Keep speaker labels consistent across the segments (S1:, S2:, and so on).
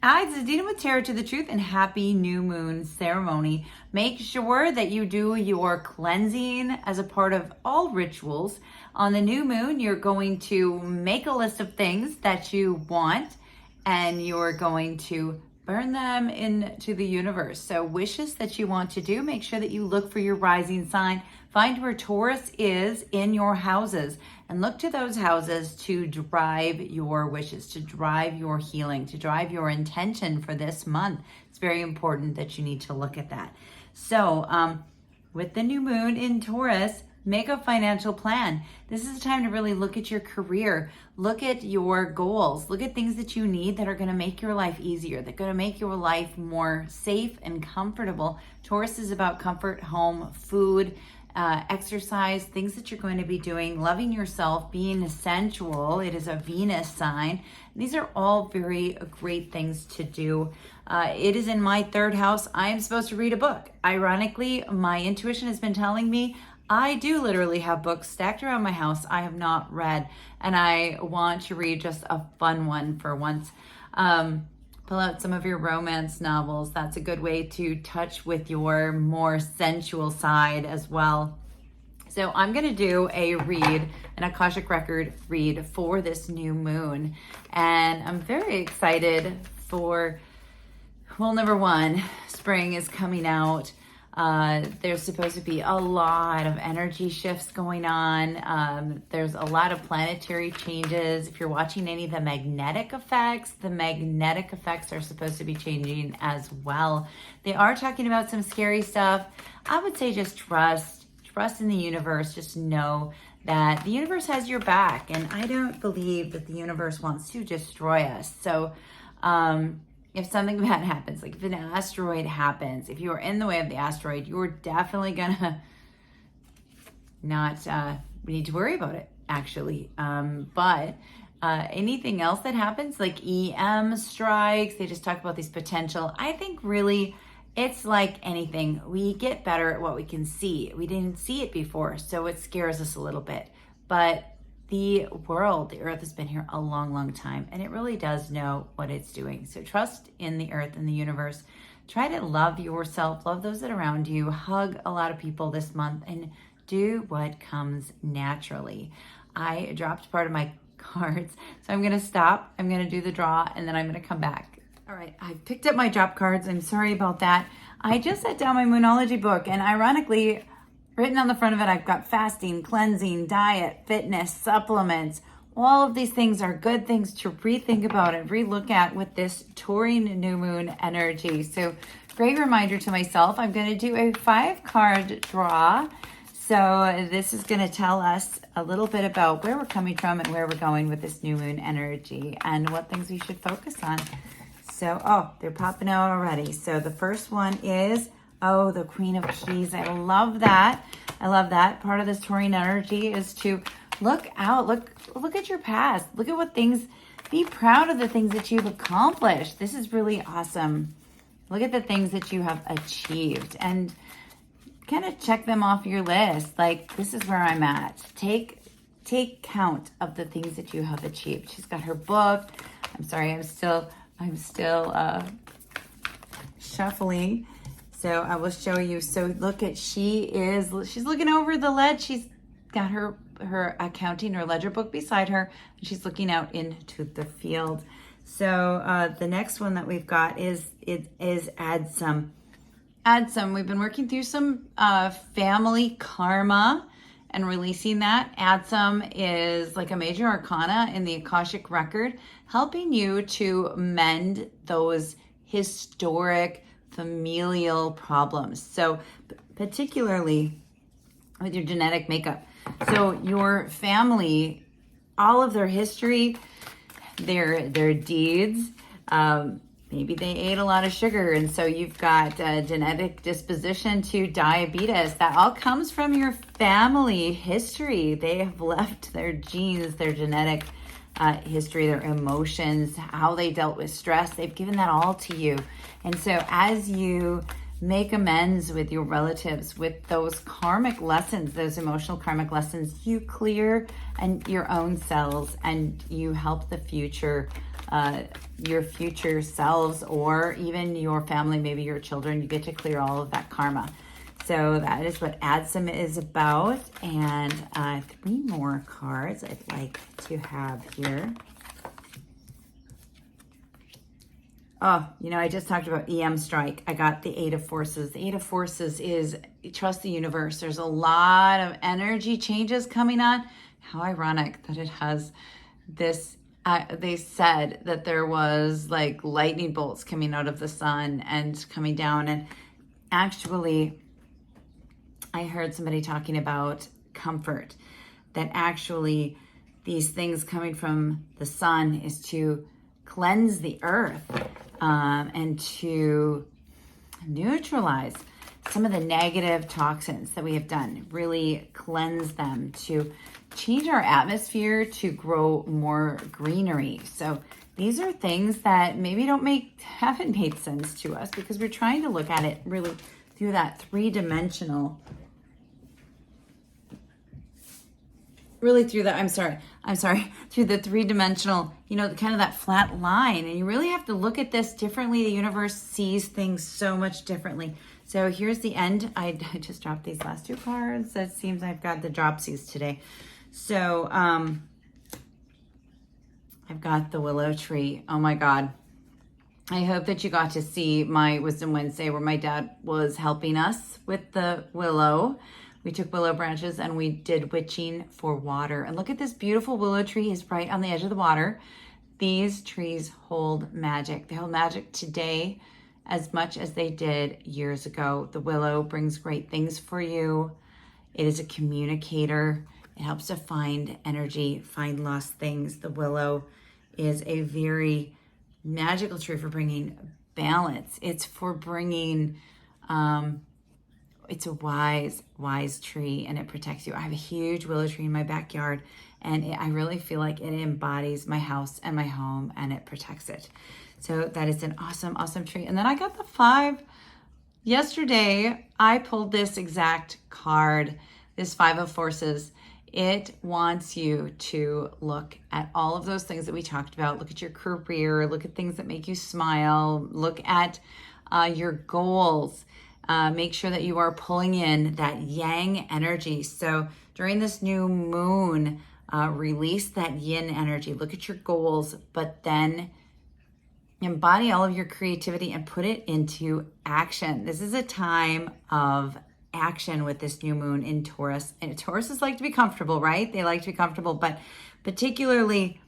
S1: Hi, this is Dina with Tarot to the Truth and Happy New Moon ceremony. Make sure that you do your cleansing as a part of all rituals. On the new moon, you're going to make a list of things that you want and you're going to burn them into the universe. So wishes that you want to do, make sure that you look for your rising sign. Find where Taurus is in your houses and look to those houses to drive your wishes, to drive your healing, to drive your intention for this month. It's very important that you need to look at that. So with the new moon in Taurus, make a financial plan. This is a time to really look at your career, look at your goals, look at things that you need that are going to make your life easier, that are going to make your life more safe and comfortable. Taurus is about comfort, home, food, exercise, things that you're going to be doing, loving yourself, being sensual. It is a Venus sign. These are all very great things to do. It is in my third house. I am supposed to read a book. Ironically, my intuition has been telling me I do literally have books stacked around my house I have not read, and I want to read just a fun one for once. Pull out some of your romance novels. That's a good way to touch with your more sensual side as well. So I'm going to do a read, an Akashic Record read for this new moon. And I'm very excited for, well, number one, spring is coming out. There's supposed to be a lot of energy shifts going on. There's a lot of planetary changes. If you're watching any of the magnetic effects are supposed to be changing as well. They are talking about some scary stuff. I would say just trust in the universe. Just know that the universe has your back. And I don't believe that the universe wants to destroy us. So, if something bad happens, like if an asteroid happens, if you're in the way of the asteroid, you're definitely gonna not need to worry about it, actually. But anything else that happens, like EM strikes, they just talk about these potential. I think really it's like anything. We get better at what we can see. We didn't see it before, so it scares us a little bit. But the world, the earth has been here a long, long time, and it really does know what it's doing. So trust in the earth and the universe. Try to love yourself, love those that are around you, hug a lot of people this month, and do what comes naturally. I dropped part of my cards, so I'm going to stop. I'm going to do the draw, and then I'm going to come back. All right, I picked up my drop cards. I'm sorry about that. I just set down my Moonology book, and ironically, written on the front of it, I've got fasting, cleansing, diet, fitness, supplements. All of these things are good things to rethink about and relook at with this Taurus new moon energy. So great reminder to myself. I'm going to do a 5-card draw. So this is going to tell us a little bit about where we're coming from and where we're going with this new moon energy and what things we should focus on. So, they're popping out already. So the first one is, the Queen of Keys. I love that. I love that. Part of this Taurine energy is to look out, look at your past. Look at what things, be proud of the things that you've accomplished. This is really awesome. Look at the things that you have achieved and kind of check them off your list. Like, this is where I'm at. Take count of the things that you have achieved. She's got her book. I'm sorry, I'm still shuffling. So I will show you. So look at, she's looking over the ledge. She's got her accounting or ledger book beside her, and she's looking out into the field. So the next one that we've got is add some. We've been working through some family karma and releasing that. Add some is like a major arcana in the Akashic Record, helping you to mend those historic familial problems. So particularly with your genetic makeup. So your family, all of their history, their deeds, maybe they ate a lot of sugar, and so you've got a genetic disposition to diabetes. That all comes from your family history. They have left their genes, their genetic history, their emotions, how they dealt with stress. They've given that all to you. And so as you make amends with your relatives, with those karmic lessons, those emotional karmic lessons, you clear and your own cells and you help the future your future selves, or even your family, maybe your children. You get to clear all of that karma. So that is what Adsum is about. And 3 more cards I'd like to have here. Oh, I just talked about EM strike. I got the 8 of Forces. The 8 of Forces is trust the universe. There's a lot of energy changes coming on. How ironic that it has this. They said that there was like lightning bolts coming out of the sun and coming down. And actually, I heard somebody talking about comfort, that actually these things coming from the sun is to cleanse the earth and to neutralize some of the negative toxins that we have done, really cleanse them, to change our atmosphere, to grow more greenery. So these are things that maybe haven't made sense to us, because we're trying to look at it really through that three-dimensional, through the three-dimensional, kind of that flat line. And you really have to look at this differently. The universe sees things so much differently. So here's the end. I just dropped these last 2 cards. It seems I've got the dropsies today. So I've got the willow tree. Oh my God. I hope that you got to see my Wisdom Wednesday where my dad was helping us with the willow. We took willow branches and we did witching for water. And look at this beautiful willow tree. Is right on the edge of the water. These trees hold magic. They hold magic today as much as they did years ago. The willow brings great things for you. It is a communicator. It helps to find energy, find lost things. The willow is a very magical tree for bringing balance. It's for bringing, it's a wise tree, and it protects you. I have a huge willow tree in my backyard, and I really feel like it embodies my house and my home, and it protects it. So that is an awesome, awesome tree. And then I got the 5. Yesterday, I pulled this exact card, this 5 of Forces. It wants you to look at all of those things that we talked about. Look at your career, look at things that make you smile, look at your goals. Make sure that you are pulling in that yang energy. So during this new moon, release that yin energy. Look at your goals, but then embody all of your creativity and put it into action. This is a time of action with this new moon in Taurus. And Tauruses like to be comfortable, right? They like to be comfortable, but particularly,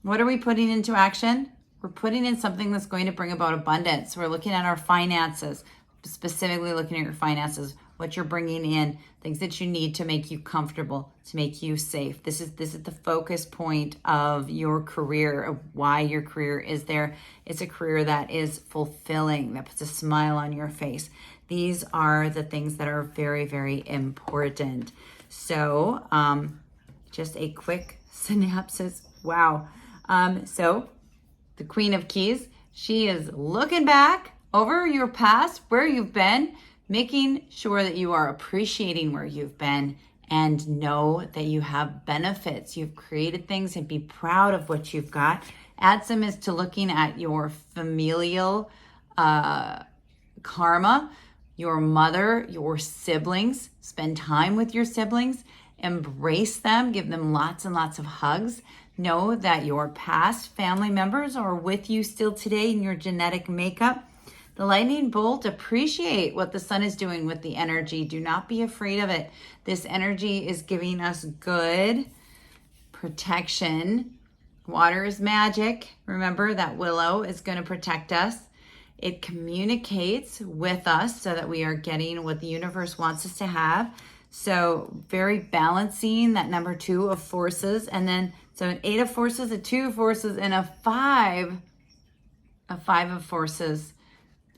S1: what are we putting into action? We're putting in something that's going to bring about abundance. We're looking at our finances, specifically looking at your finances, what you're bringing in, things that you need to make you comfortable, to make you safe. This is the focus point of your career, of why your career is there. It's a career that is fulfilling, that puts a smile on your face. These are the things that are very, very important. So just a quick synopsis. Wow. So the Queen of Keys, she is looking back over your past, where you've been, making sure that you are appreciating where you've been, and know that you have benefits. You've created things, and be proud of what you've got. Adsum is to looking at your familial karma, your mother, your siblings. Spend time with your siblings, embrace them, give them lots and lots of hugs. Know that your past family members are with you still today in your genetic makeup. The lightning bolt, appreciate what the sun is doing with the energy. Do not be afraid of it. This energy is giving us good protection. Water is magic. Remember that willow is going to protect us. It communicates with us so that we are getting what the universe wants us to have. So very balancing, that number 2 of Forces. And then, so an 8 of Forces, a 2 of Forces, and a 5 of Forces.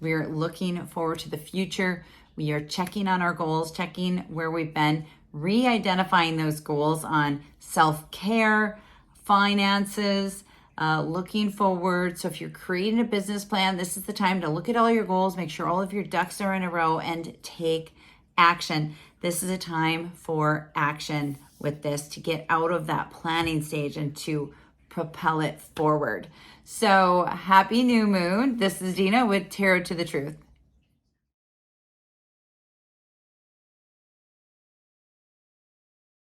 S1: We are looking forward to the future. We are checking on our goals, checking where we've been, re-identifying those goals on self-care, finances, looking forward. So if you're creating a business plan, this is the time to look at all your goals, make sure all of your ducks are in a row, and take action. This is a time for action with this, to get out of that planning stage and to propel it forward. So happy new moon. This is Dina with Tarot to the Truth.